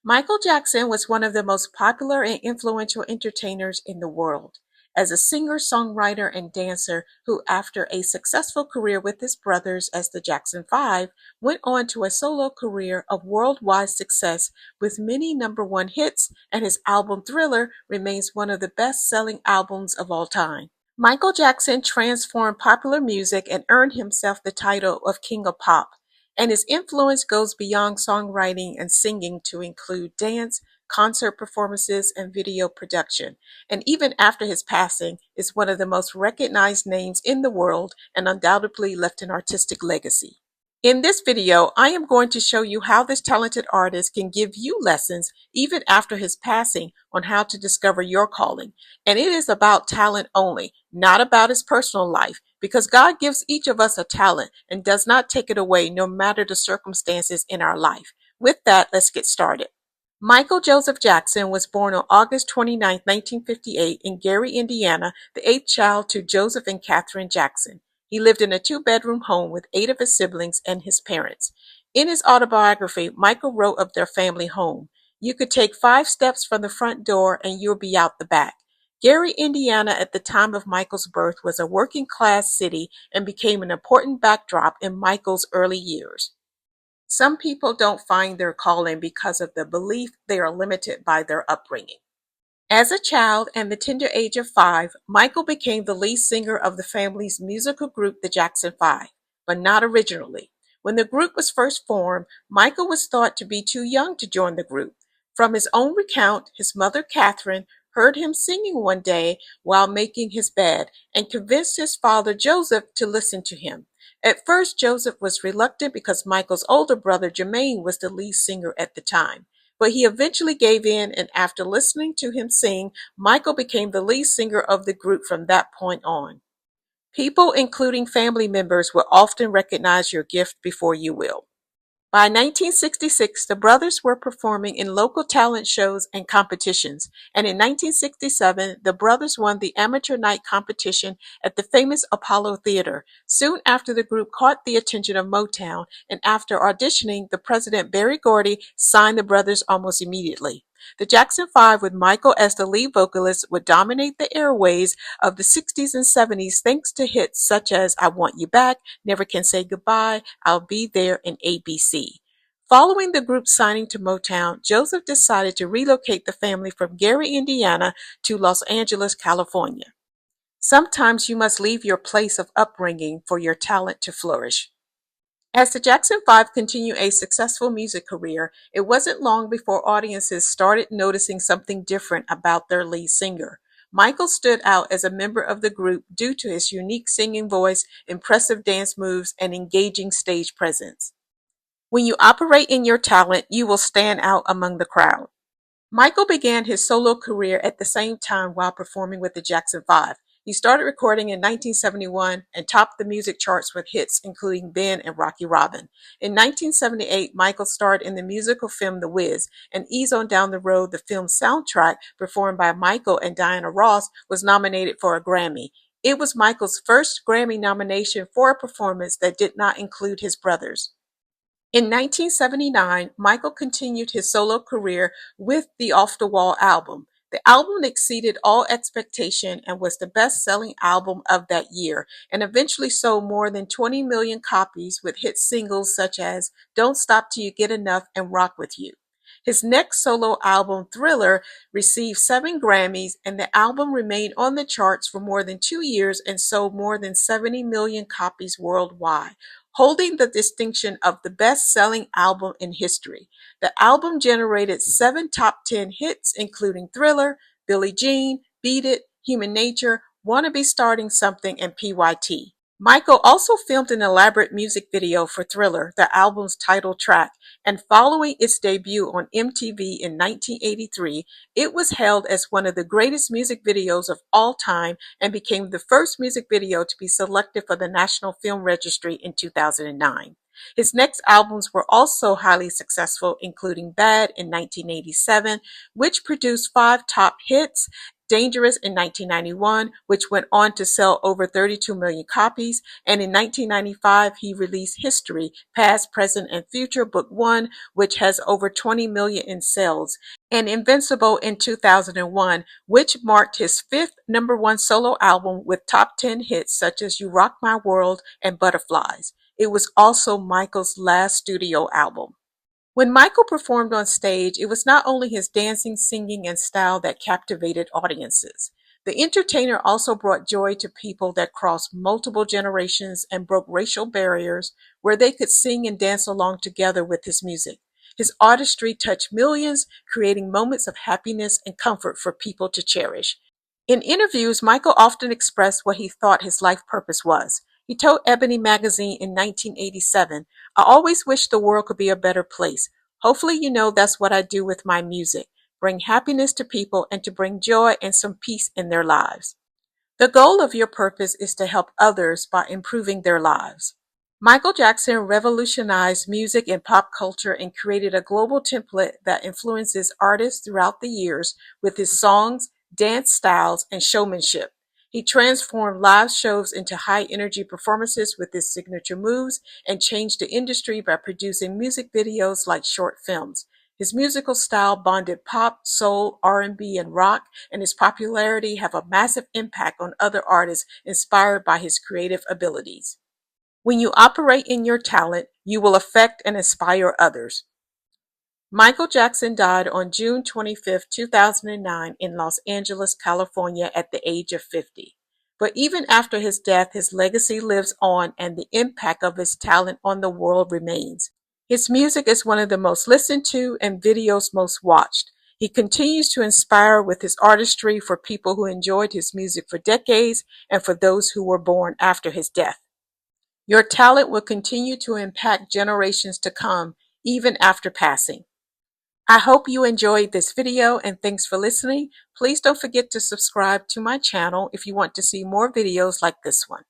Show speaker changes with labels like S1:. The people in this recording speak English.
S1: Michael Jackson was one of the most popular and influential entertainers in the world. As a singer, songwriter, and dancer who, after a successful career with his brothers as the Jackson 5, went on to a solo career of worldwide success with many number one hits, and his album Thriller remains one of the best-selling albums of all time. Michael Jackson transformed popular music and earned himself the title of King of Pop, and his influence goes beyond songwriting and singing to include dance, concert performances, and video production. And even after his passing, is one of the most recognized names in the world and undoubtedly left an artistic legacy. In this video, I am going to show you how this talented artist can give you lessons even after his passing on how to discover your calling. And it is about talent only, not about his personal life, because God gives each of us a talent and does not take it away no matter the circumstances in our life. With that, let's get started. Michael Joseph Jackson was born on August 29, 1958 in Gary, Indiana, the eighth child to Joseph and Catherine Jackson. He lived in a two-bedroom home with 8 of his siblings and his parents. In his autobiography, Michael wrote of their family home, "You could take 5 steps from the front door and you'll be out the back." Gary, Indiana at the time of Michael's birth was a working-class city and became an important backdrop in Michael's early years. Some people don't find their calling because of the belief they are limited by their upbringing. As a child and the tender age of 5, Michael became the lead singer of the family's musical group, the Jackson 5, but not originally. When the group was first formed, Michael was thought to be too young to join the group. From his own recount, his mother, Catherine, heard him singing one day while making his bed and convinced his father, Joseph, to listen to him. At first, Joseph was reluctant because Michael's older brother, Jermaine, was the lead singer at the time. But he eventually gave in, and after listening to him sing, Michael became the lead singer of the group from that point on. People, including family members, will often recognize your gift before you will. By 1966, the brothers were performing in local talent shows and competitions, and in 1967, the brothers won the amateur night competition at the famous Apollo Theater. Soon after, the group caught the attention of Motown, and after auditioning, the president Berry Gordy signed the brothers almost immediately. The Jackson 5, with Michael as the lead vocalist, would dominate the airways of the 60s and 70s thanks to hits such as I Want You Back, Never Can Say Goodbye, I'll Be There, and ABC. Following the group's signing to Motown, Joseph decided to relocate the family from Gary, Indiana to Los Angeles, California. Sometimes you must leave your place of upbringing for your talent to flourish. As the Jackson 5 continued a successful music career, it wasn't long before audiences started noticing something different about their lead singer. Michael stood out as a member of the group due to his unique singing voice, impressive dance moves, and engaging stage presence. When you operate in your talent, you will stand out among the crowd. Michael began his solo career at the same time while performing with the Jackson 5. He started recording in 1971 and topped the music charts with hits including Ben and Rocky Robin. In 1978, Michael starred in the musical film The Wiz, and Ease on Down the Road, the film's soundtrack, performed by Michael and Diana Ross, was nominated for a Grammy. It was Michael's first Grammy nomination for a performance that did not include his brothers. In 1979, Michael continued his solo career with the Off the Wall album. The album exceeded all expectation and was the best-selling album of that year, and eventually sold more than 20 million copies with hit singles such as Don't Stop Till You Get Enough and Rock With You. His next solo album, Thriller, received 7 Grammys, and the album remained on the charts for more than 2 years and sold more than 70 million copies worldwide, holding the distinction of the best-selling album in history. The album generated 7 top 10 hits, including Thriller, Billie Jean, Beat It, Human Nature, Wanna Be Starting Something, and PYT. Michael also filmed an elaborate music video for Thriller, the album's title track, and following its debut on MTV in 1983, it was hailed as one of the greatest music videos of all time and became the first music video to be selected for the National Film Registry in 2009. His next albums were also highly successful, including Bad in 1987, which produced 5 top hits, Dangerous in 1991, which went on to sell over 32 million copies, and in 1995 he released History, Past, Present, and Future, Book 1, which has over 20 million in sales, and Invincible in 2001, which marked his 5th #1 solo album with top 10 hits such as You Rock My World and Butterflies. It was also Michael's last studio album. When Michael performed on stage, it was not only his dancing, singing, and style that captivated audiences. The entertainer also brought joy to people that crossed multiple generations and broke racial barriers where they could sing and dance along together with his music. His artistry touched millions, creating moments of happiness and comfort for people to cherish. In interviews, Michael often expressed what he thought his life purpose was. He told Ebony magazine in 1987, "I always wish the world could be a better place. Hopefully you know that's what I do with my music, bring happiness to people and to bring joy and some peace in their lives." The goal of your purpose is to help others by improving their lives. Michael Jackson revolutionized music and pop culture and created a global template that influences artists throughout the years with his songs, dance styles, and showmanship. He transformed live shows into high-energy performances with his signature moves and changed the industry by producing music videos like short films. His musical style bonded pop, soul, R&B, and rock, and his popularity have a massive impact on other artists inspired by his creative abilities. When you operate in your talent, you will affect and inspire others. Michael Jackson died on June 25, 2009 in Los Angeles, California at the age of 50. But even after his death, his legacy lives on and the impact of his talent on the world remains. His music is one of the most listened to and videos most watched. He continues to inspire with his artistry for people who enjoyed his music for decades and for those who were born after his death. Your talent will continue to impact generations to come, even after passing. I hope you enjoyed this video and thanks for listening. Please don't forget to subscribe to my channel if you want to see more videos like this one.